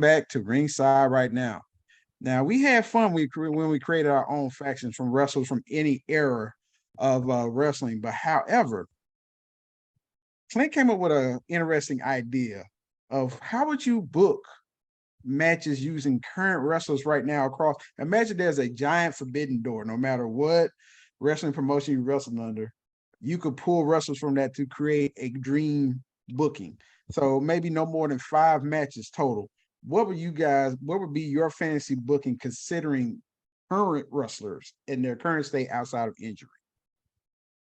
back to Ringside right now. Now we had fun when we created our own factions from wrestlers from any era of wrestling. But however, Clint came up with an interesting idea of how would you book matches using current wrestlers right now across. Imagine there's a giant forbidden door. No matter what wrestling promotion you wrestle under, you could pull wrestlers from that to create a dream booking. So maybe no more than 5 matches total. What would be your fantasy booking considering current wrestlers in their current state outside of injury?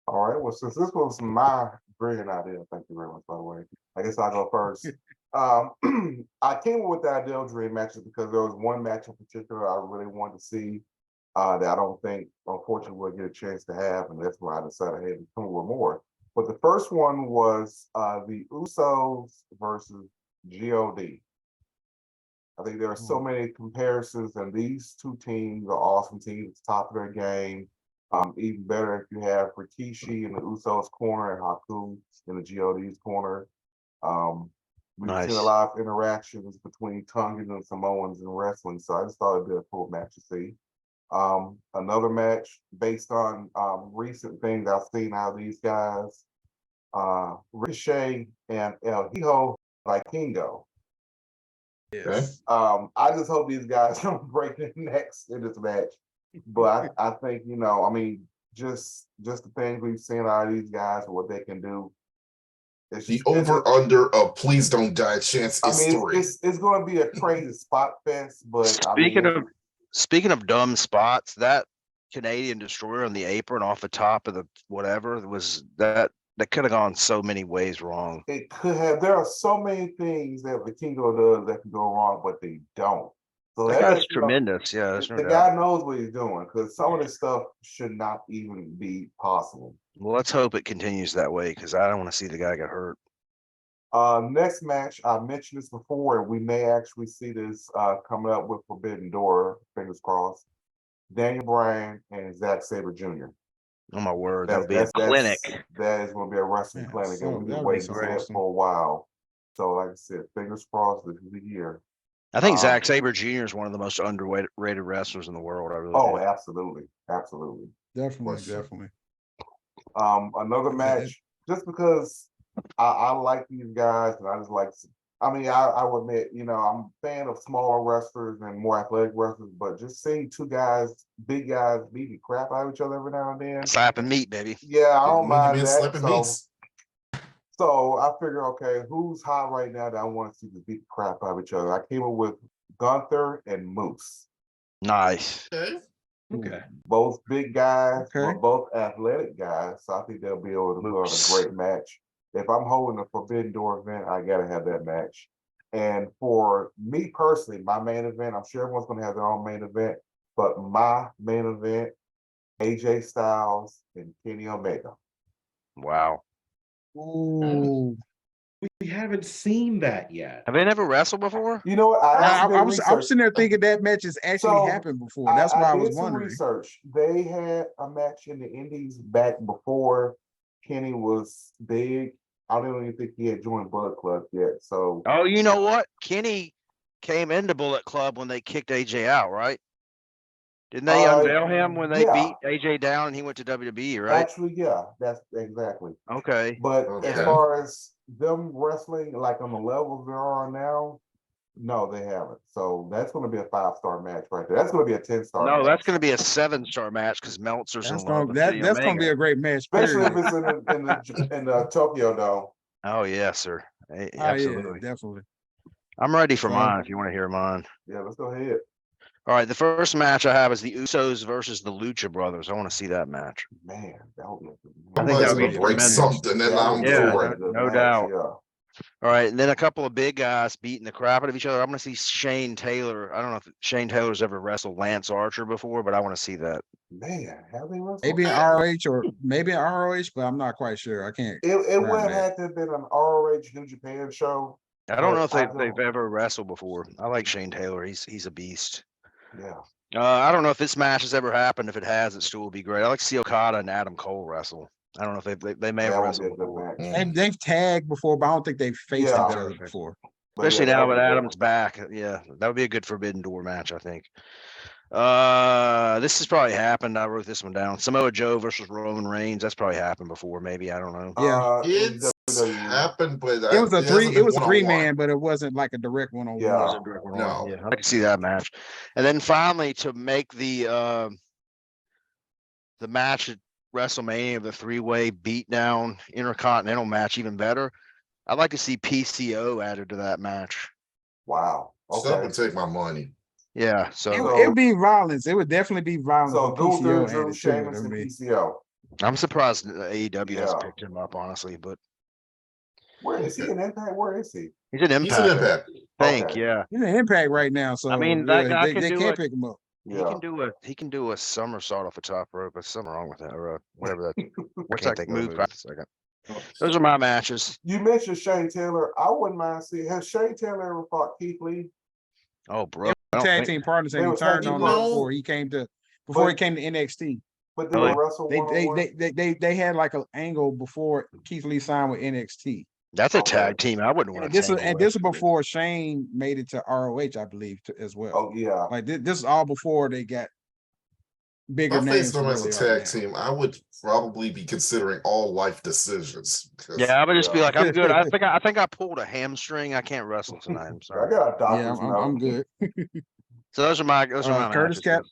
All right. Well, since this was my brilliant idea, thank you very much, by the way. I guess I'll go first. I came up with the ideal dream matches because there was one match in particular I really wanted to see that I don't think, unfortunately, we'll get a chance to have, and that's why I decided I had to come up with more. But the first one was the Usos versus God. I think there are so many comparisons, and these two teams are awesome teams, top of their game. Even better if you have Rikishi in the Usos corner and Haku in the GOD's corner. We've seen a lot of interactions between Tongans and Samoans in wrestling, so I just thought it'd be a cool match to see. Another match based on recent things I've seen out of these guys, Ricochet and El Hijo Vikingo. Yes. I just hope these guys don't break their necks in this match. But I think, I mean, just the things we've seen out of these guys and what they can do. The over-under of Please Don't Die chance is 3. It's going to be a crazy spot fest, but speaking of dumb spots, that Canadian Destroyer on the apron off the top of the whatever that could have gone so many ways wrong. It could have. There are so many things that Vikingo does that can go wrong, but they don't. So that guy's tremendous. Yeah, the guy knows what he's doing because some of this stuff should not even be possible. Well, let's hope it continues that way because I don't want to see the guy get hurt. Next match, I mentioned this before, and we may actually see this coming up with Forbidden Door, fingers crossed. Daniel Bryan and Zack Sabre Jr. Oh my word, that'll be a clinic. That is going to be a wrestling clinic, and we've been waiting for that for a while. So, like I said, fingers crossed, this is the year. I think Zack Sabre Jr. is one of the most underrated wrestlers in the world. Absolutely. Definitely. Another match, just because I like these guys, and I just like. I mean, I would admit, I'm a fan of smaller wrestlers and more athletic wrestlers, but just seeing two guys, big guys, beat the crap out of each other every now and then. Slapping meat, baby. Yeah, I don't mind that. So I figure, okay, who's hot right now that I want to see to beat the crap out of each other? I came up with Gunther and Moose. Nice. Okay. Both big guys, but both athletic guys. So I think they'll be able to put on a great match. If I'm holding a Forbidden Door event, I got to have that match. And for me personally, my main event, I'm sure everyone's going to have their own main event, but my main event, AJ Styles and Kenny Omega. Wow. Ooh. We haven't seen that yet. Have they never wrestled before? You know what? I'm sitting there thinking that match has actually happened before. That's why I was wondering. Research. They had a match in the Indies back before Kenny was big. I don't even think he had joined Bullet Club yet. So. Oh, you know what? Kenny came into Bullet Club when they kicked AJ out, right? Didn't they unveil him when they beat AJ down and he went to WWE, right? Actually, yeah, that's exactly. Okay. But as far as them wrestling, like on the levels there are now, no, they haven't. So that's going to be a 5-star match right there. That's going to be a 10-star. No, that's going to be a 7-star match because Meltzer's that's going to be a great match, especially if it's in the Tokyo Dome. Oh yeah, sir. Absolutely, definitely. I'm ready for mine. If you want to hear mine, yeah, let's go ahead. All right, the first match I have is the Usos versus the Lucha Brothers. I want to see that match. Man, that would be. I think that would be break something, and I'm for it. No doubt. Yeah. All right, and then a couple of big guys beating the crap out of each other. I'm going to see Shane Taylor. I don't know if Shane Taylor's ever wrestled Lance Archer before, but I want to see that. Man, have they wrestled? Maybe an ROH or maybe an ROH, but I'm not quite sure. I can't. It would have had to have been an ROH New Japan show. I don't know if they've ever wrestled before. I like Shane Taylor. He's a beast. Yeah. I don't know if this match has ever happened. If it has, it still would be great. I like to see Okada and Adam Cole wrestle. I don't know if they may have wrestled before. They've tagged before, but I don't think they've faced each other before. Especially yeah, now that'd with be good. Adams back. Yeah, that would be a good Forbidden Door match, I think. This has probably happened. I wrote this one down. Samoa Joe versus Roman Reigns. That's probably happened before. Maybe, I don't know. Yeah. It's WWE. happened, but It was a it hasn't been one-on-one. 3-man, but it wasn't like a direct Yeah. one-on-one. Wasn't direct one-on-one. No. Yeah, I'd like to see that match. And then finally, to make the match at WrestleMania, the three-way beatdown Intercontinental match, even better, I'd like to see PCO added to that match. Wow. So that Okay. would take my money. Yeah, It so would be violence. It would definitely be violence. So with Gunther, PCO Drew, added to it. Sheamus, I and mean, PCO. I'm surprised AEW Yeah. hasn't picked him up, honestly, but Where is he in Impact? Where is he? he's an He's an Impact. Impact. I think, Okay. yeah. he's an Impact right now, so mean, that guy can they do can't it. pick him up. Yeah. He can do a somersault off the top rope. There's something wrong with that, or whatever that. What's Can't think of the move. Right a second. Those are my matches. You mentioned Shane Taylor. I wouldn't mind seeing. Has Shane Taylor ever fought Keith Lee? Oh, bro. Tag team partners They and were he turned tag on team them partners. before he came to NXT. But they Really? were wrestle They one-on-one? they had like an angle before Keith Lee signed with NXT. That's a Okay. tag team. I wouldn't want And to this is tangle and with. this is before Shane made it to ROH, I believe, as well. Oh yeah. Like this is all before they got bigger If I names. faced them than as a what they are tag now. team, I would probably be considering all life decisions. 'Cause Yeah, I would just be Yeah. like, I'm good. I think I pulled a hamstring. I can't wrestle tonight. I'm I sorry. got a Yeah, doctor's I'm note. good. So those are my Curtis matches. Cap.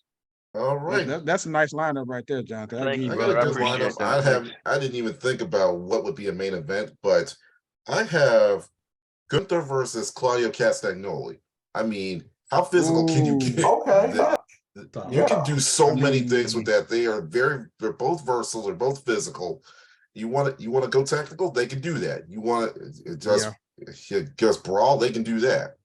All right. That's a nice lineup right there, Jonathan. Thank you, I brother. got I a good appreciate lineup. that. I didn't even think about what would be a main event, but I have Gunther versus Claudio Castagnoli. I mean, how physical can you Ooh. get? Okay, that- You Yeah. can do so I many things with mean- that. They're both versatile, they're both physical. You want to go technical, they can do that. You want to just brawl, they can do that.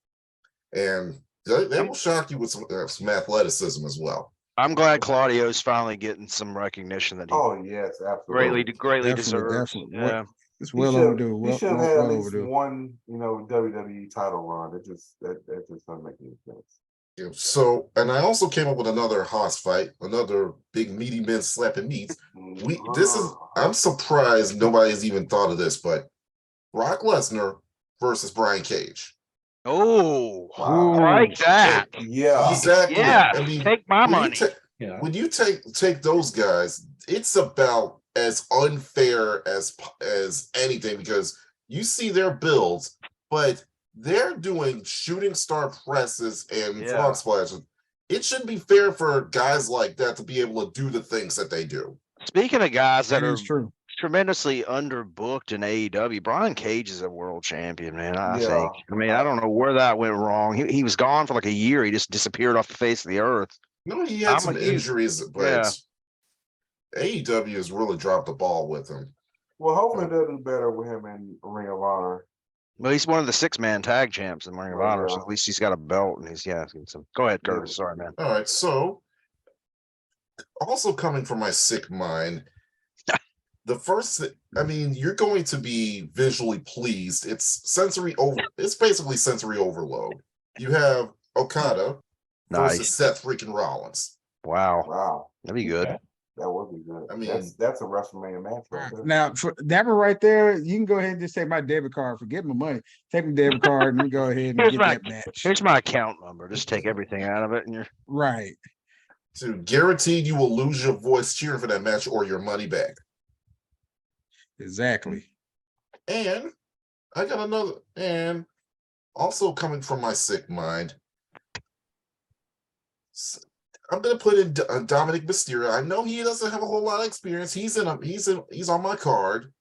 And they will shock you with some athleticism as well. I'm glad Claudio's finally getting some recognition that he Oh yes, absolutely. greatly Definitely, deserves. definitely. Yeah. It's well overdue. He Well, should have had well at least overdue. one, WWE title run. That just doesn't make any sense. Yeah, so, and I also came up with another Haas fight, another big meaty men slapping meats. I'm surprised nobody's even thought of this, but Brock Lesnar versus Brian Cage. Oh, Wow. I like that. Yeah. Exactly. Yeah, I mean, take my when money. Yeah. when you take those guys, it's about as unfair as anything, because you see their builds, but they're doing shooting star presses and frog splashes. It shouldn't be fair for guys like that to be able to do the things that they do. Speaking of guys that That are is true. tremendously underbooked in AEW, Brian Cage is a world champion, man. I Yeah. think. I mean, I don't know where that went wrong. He was gone for like a year. He just disappeared off the face of the earth. No, he had some he's- injuries, but AEW has really dropped the ball with him. Well, hopefully they'll do better with him in Ring of Honor. Well, he's one of the 6-man tag champs in Ring of Oh, Honor, yeah. so at least he's got a belt and he's some. Go ahead, Yeah. Curtis. Sorry, man. All right, so also coming from my sick mind, the first, I mean, you're going to be visually pleased. It's basically sensory overload. You have Okada versus Nice. Seth freaking Rollins. Wow, Wow. that'd be good. Okay. That would be good. I mean- that's a WrestleMania match right there. Now, for that one right there, you can go ahead and just take my debit card. Forget my money. Take my debit card and go ahead and Here's get my- that match. Here's my account number. Just take everything out of it, and you're Right. So guaranteed you will lose your voice cheering for that match or your money back. Exactly. And I got another, and also coming from my sick mind, I'm gonna put in Dominic Mysterio. I know he doesn't have a whole lot of experience. He's on my card,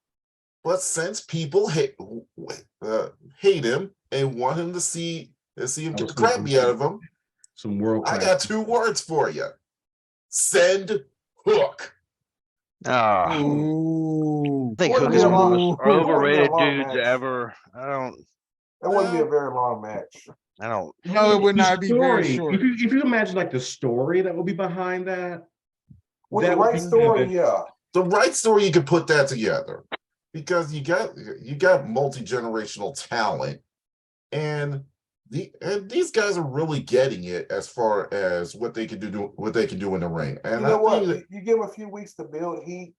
but since people hate him and want him to see him get the crap beat out of him, Some world I class. got 2 words for you: send Hook. I Ooh. think Wouldn't Hook be is a one of the long- most wouldn't be a overrated long dudes match. ever. That wouldn't be a very long match. I don't. No, it would The not be very story, short. if you imagine like the story that will be behind that, With that the would right be story, good. yeah. The right story, you can put that together, because you got multi-generational talent, and And these guys are really getting it as far as what they can do in the ring. And You know I what? think You give him a few weeks to build heat,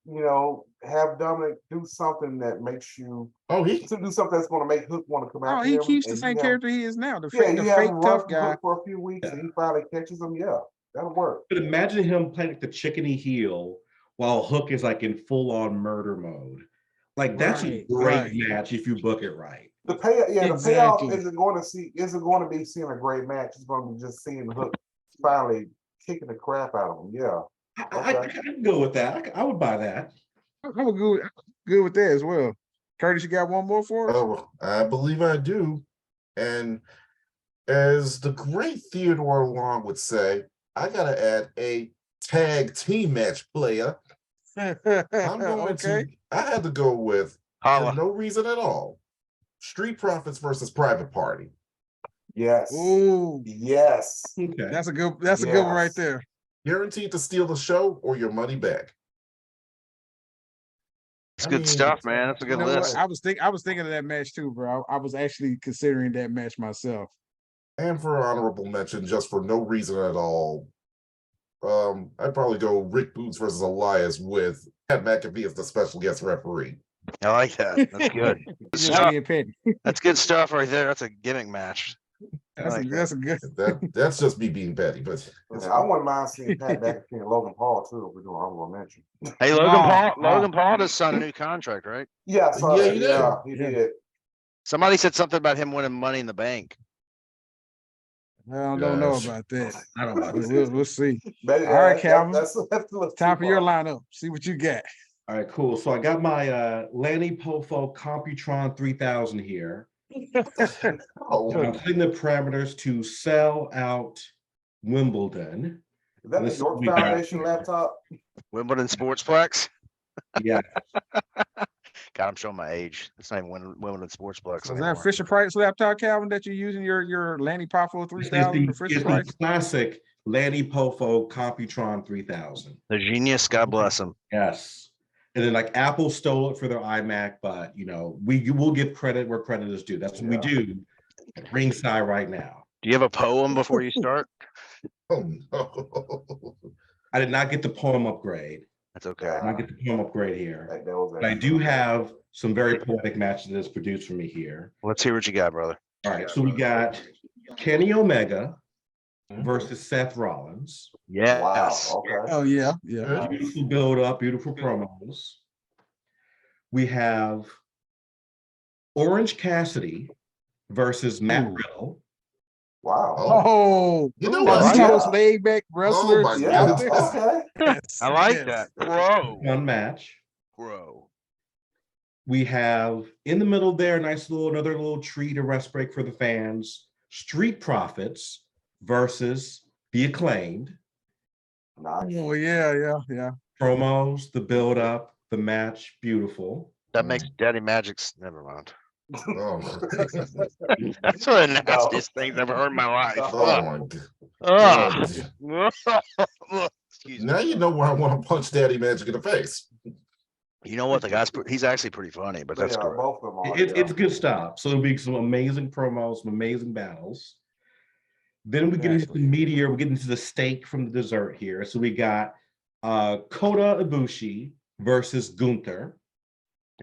have Dominic do something that makes you he to do something that's going to make Hook want to come Oh, after he him. keeps the and same you have- character he is now. The Yeah, fake, you the have fake him tough run guy. Hook for a few weeks, Yeah. and he finally catches him. Yeah, that'll work. But imagine him playing like the chickeny heel while Hook is like in full-on murder mode. Like that's a Right, great right. match if you book it right. The payoff Exactly. isn't going to be seeing a great match. It's going to be just seeing Hook finally kicking the crap out of him. Yeah. I can go with that. I would buy that. I'm good with that as well. Curtis, you got one more for us? Oh, I believe I do. And as the great Theodore Long would say, I gotta add a tag team match player. I'm going Okay. I had to go with, for Holla. no reason at all, Street Profits versus Private Party. Yes. Ooh, Yes. Okay. that's a good one right Yes. there. Guaranteed to steal the show or your money back. It's I good mean, stuff, man. That's a You good know what? list. I was thinking of that match too, bro. I was actually considering that match myself. And for an honorable mention, just for no reason at all, I'd probably go Rick Boots versus Elias with Pat McAfee as the special guest referee. I like that. That's good. Just stuff. being petty. That's good stuff right there. That's a gimmick match. I like that. That's a good. That's just me being petty, but Yeah, I wouldn't mind seeing Pat McAfee and Logan Paul too. If we're doing honorable mention. Hey, Oh, Logan Paul just signed a new contract, right? Yeah, I saw Yeah, that. he did. Yeah, he Yeah. did. Somebody said something about him winning Money in the Bank. I don't know Gosh. about that. I don't know. We'll see. But, All right, Calvin. That's a little Time too for your far. lineup. See what you got. All right, cool. So I got my Lanny Poffo Computron 3000 here. oh, I'm putting the parameters to sell out Wimbledon. Is that the Let's see York what we got Foundation here. laptop? Wimbledon Sportsplex. Yeah, God, I'm showing my age. It's not even Wimbledon Sportsplex So is that anymore. Fisher Price laptop, Calvin, that you're using your Lanny Poffo 3000 or Fisher it's Price? the classic Lanny Poffo Computron 3000. The genius, God bless him. Yes. And then like Apple stole it for their iMac, but we will give credit where credit is due. That's what we do at Ringside right now. Do you have a poem before you start? oh no. I did not get the poem upgrade. That's okay. I did not get the poem upgrade here. That was But I do have some very poetic matches that's produced for me here. Let's hear what you got, brother. All right, so we got Kenny Omega versus Seth Rollins. Yes. Wow. Okay. Oh yeah, yeah. Beautiful build up, beautiful promos. We have Orange Cassidy versus Matt Ooh. Riddle. Wow. Oh, You know one what? of the Yeah. most laid back wrestlers my Yeah. out there. Okay. Yes, I like yes. that. Bro. One match. Bro. We have in the middle there, another little treat, a rest break for the fans. Street Profits versus The Acclaimed. Nice. Oh yeah. Promos, the build up, the match, beautiful. That makes Daddy Magic's. Never mind. Oh, That's one of the nastiest things I've ever heard in my life. oh my god. Excuse me. Now you know why I want to punch Daddy Magic in the face. You know what? The guy's he's actually pretty funny, but that's Yeah, correct. both of them are. It's good stuff. So there'll be some amazing promos, some amazing battles. Then we get into the meteor, we get into the steak from the dessert here. So we got Kota Ibushi versus Gunther.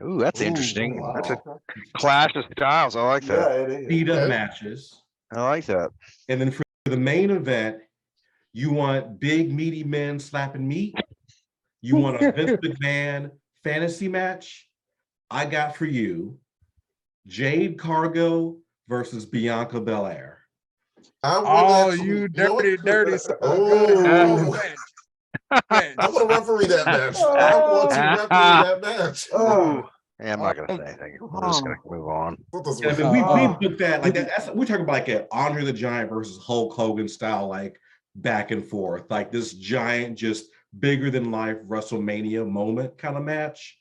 Ooh, that's Ooh, interesting. Wow, That's a okay. clash of styles. I like Yeah, that. it is. Speed up Okay. matches. I like that. And then for the main event, you want big meaty men slapping meat. You want a Vince McMahon fantasy match. I got for you Jade Cargill versus Bianca Belair. I would Oh, actually- you know what? dirty son. Oh. Match. I want to referee that match. I want to referee that match. Oh, Yeah, I'm not gonna say anything. We're just gonna move on. What this I was- mean, we put that like that. That's we're talking about like an Andre the Giant versus Hulk Hogan style, like back and forth, like this giant, just bigger than life WrestleMania moment kind of match.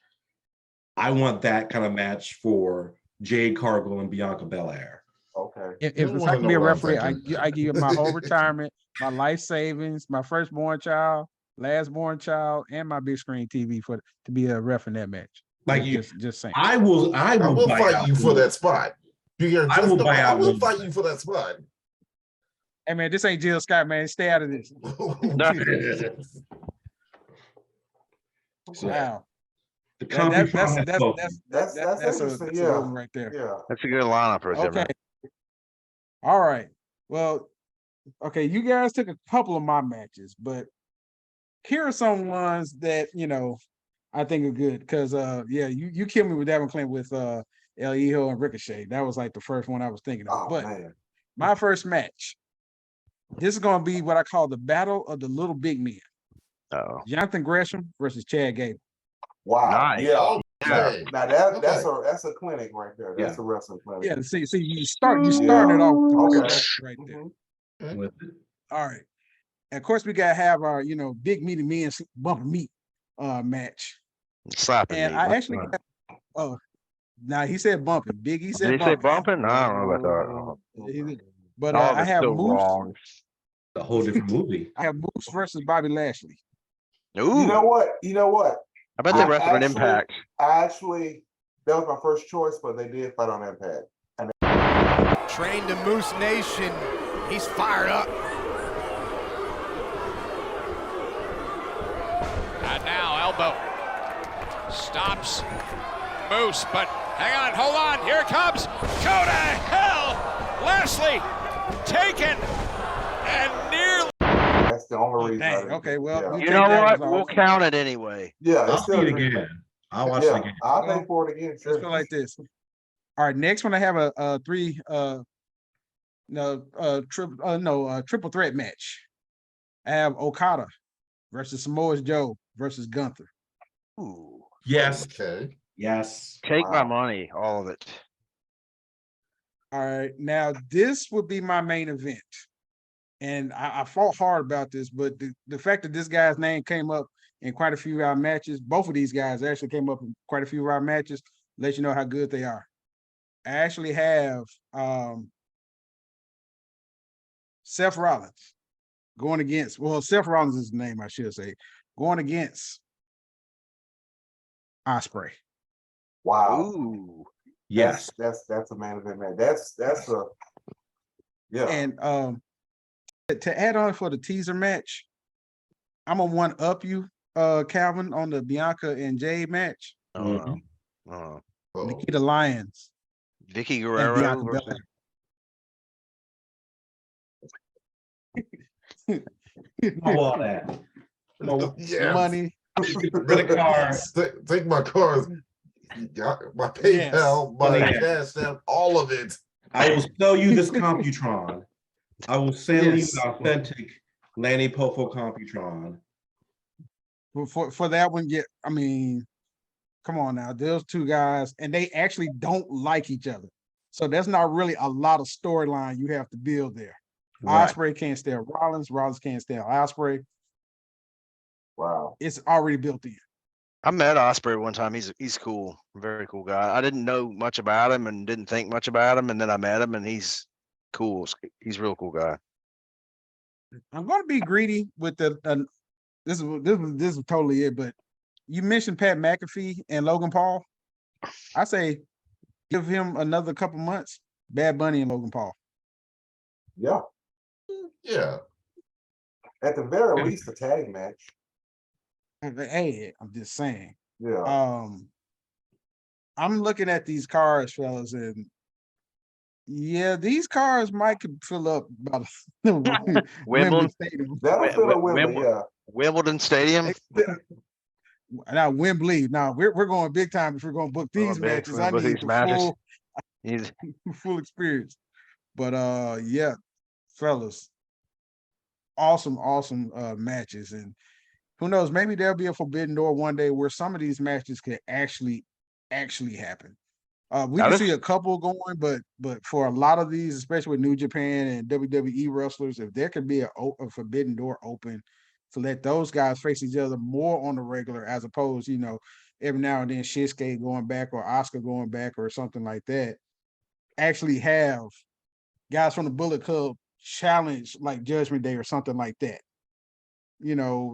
I want that kind of match for Jade Cargill and Bianca Belair. okay. If You I wanna can know be a what I'm referee, thinking. I give you my whole retirement, my life savings, my firstborn child, lastborn child, and my big screen TV to be a ref in that match. Like you, just saying. I will I will bite fight out you for that spot. I will buy I out will one. fight you for that spot. Hey man, this ain't Jill Scott, man. Stay out of this. Wow. The That, Computron that's has that's spoken. That's a interesting. good one right there. Yeah. That's a good lineup right there, Okay. man. All right. Well, okay, you guys took a couple of my matches, but here are some ones that I think are good because yeah, you killed me with that one, Clint, with El Hijo and Ricochet. That was like the first one I was thinking of. Oh But man. my first match, this is gonna be what I call the battle of the little big men. Oh, Jonathan Gresham versus Chad Gable. Wow. Nice. Yeah. Okay. Now that's a clinic right there. That's a wrestling clinic. Yeah, see, you starting it off with the Okay. right there. Mhm. With it. All right. And of course, we gotta have our, big meaty men bumping meat match. slapping And me. I actually got, now he said bumping. Big he Did said he say bumping. bumping? I don't know about that. But All of I it's have so Moose. wrong. A whole different movie. I have Moose versus Bobby Lashley. Ooh, You know what? I bet they I wrestled an actually- Impact. That was my first choice, but they did fight on Impact. Trained in Moose Nation. He's fired up. And now elbow. Stops Moose, but hang on, hold on. Here it comes. Go to hell. Lashley taken and nearly. That's the only reason. I Dang. didn't Okay. do it. Well, Yeah. you You take know that what? one We'll off. count it anyway. Yeah, I'll it's still see it great. again. I'll watch it again. I'll Well, pay for it again. Let's Sure. go like this. All right. Next one, I have a triple threat match. I have Okada versus Samoa Joe versus Gunther. Ooh, Yes. Okay. Yes. take my Wow. money, all of it. All right. Now, this would be my main event. And I fought hard about this, but the fact that this guy's name came up in quite a few of our matches, both of these guys actually came up in quite a few of our matches, let you know how good they are. I actually have Seth Rollins going against, Seth Rollins is the name, I should say, going against Ospreay. Wow. Ooh, Yes. That's a main event, man. That's a yeah. And to add on for the teaser match, I'm gonna one up you, Calvin, on the Bianca and Jade match. Mhm. Oh. Nikita Lyons Vicky and Guerrero Bianca versus Belair. How all that? Yeah. Money. Credit card. Take my cards, my PayPal, my Yes. Cash App, all of it. I will sell you this Computron. I will sell Yes. you an authentic Lanny Poffo Computron. For that one, yeah, I mean, come on now, those two guys, and they actually don't like each other. So there's not really a lot of storyline you have to build there. Right. Ospreay can't stand Rollins, Rollins can't stand Ospreay. Wow. It's already built in. I met Osprey one time. He's cool, very cool guy. I didn't know much about him and didn't think much about him, and then I met him, and he's cool. He's a real cool guy. I'm going to be greedy with the. This is totally it. But you mentioned Pat McAfee and Logan Paul. I say give him another couple months. Bad Bunny and Logan Paul. Yeah. Yeah. At the very least, a tag match. Hey, I'm just saying. Yeah. I'm looking at these cars, fellas, and yeah, these cars might could fill up about Wembley Wimbledon, Stadium. That'll fill a Wembley, Wimbledon. yeah. Wimbledon Stadium. Now Wembley. Now we're going big time if we're going to book these big. matches. We're I gonna book need these the matches. He's full experience. But yeah, fellas, awesome matches, and who knows, maybe there'll be a forbidden door one day where some of these matches could actually happen. We Now can this- see a couple going, but for a lot of these, especially with New Japan and WWE wrestlers, if there could be a forbidden door open to let those guys face each other more on the regular, as opposed, every now and then Shinsuke going back or Oscar going back or something like that, actually have guys from the Bullet Club challenge like Judgment Day or something like that.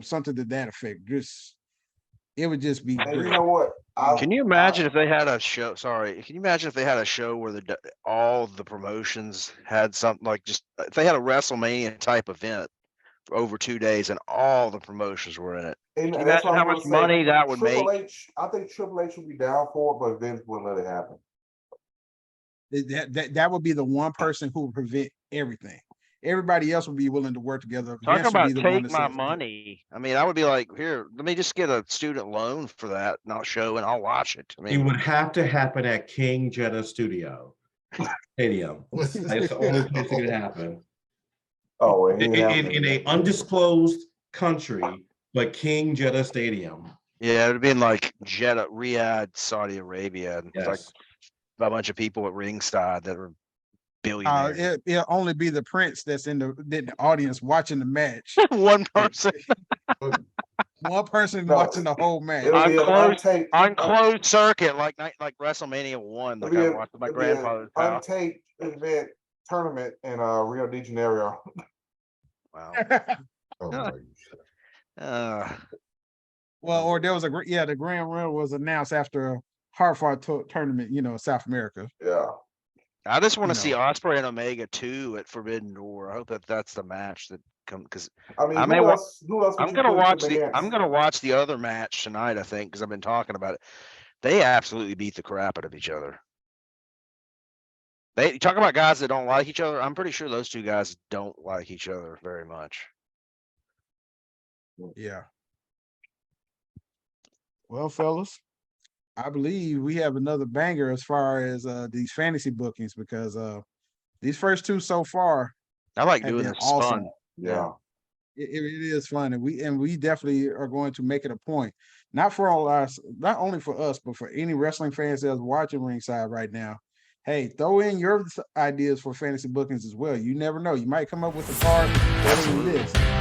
Something to that effect. It would just be And great. you know what? Can you imagine if they had a show? Sorry, can you imagine if they had a show where all the promotions had something like just if they had a WrestleMania type event for over 2 days and all the promotions were in it? And Can you that's imagine what how I'm much gonna say. money that would Triple make? H, I think Triple H would be down for it, but Vince wouldn't let it happen. That would be the one person who would prevent everything. Everybody else would be willing to work together. Talk Vince would about be the one take that my says, money. I mean, I would be like, here, let me just get a student loan for that, not show, and I'll watch it. I It mean, would have to happen at King Jeddah Studio Stadium. That's the only place it could happen. Oh, and In a undisclosed country, but King Jeddah Stadium. yeah, it would be in like Jeddah, Riyadh, Saudi Arabia, and like Yes. a bunch of people at ringside that are billionaires. it'll only be the prince that's in the audience watching the match. One person One person No, watching the whole match. It'll be an on closed circuit, like WrestleMania 1, like I watched at my grandfather's house. untaped event tournament in Rio de Janeiro. Wow. Oh my Well, or there was the Grand Royal was announced after a hard-fought tournament, South America. Yeah. I just want to see No. Osprey and Omega 2 at Forbidden Door. I hope that's the match that comes because I mean, I who may else would I'm you gonna put watch them against? I'm gonna watch the other match tonight, I think, because I've been talking about it. They absolutely beat the crap out of each other. They talk about guys that don't like each other. I'm pretty sure those two guys don't like each other very much. Yeah. Well, fellas, I believe we have another banger as far as these fantasy bookings because these first two so far I like have doing been this awesome. fun. Yeah. It is fun, and we definitely are going to make it a point, not only for us, but for any wrestling fans that's watching Ringside right now. Hey, throw in your ideas for fantasy bookings as well. You never know; you might come up with a card better than this.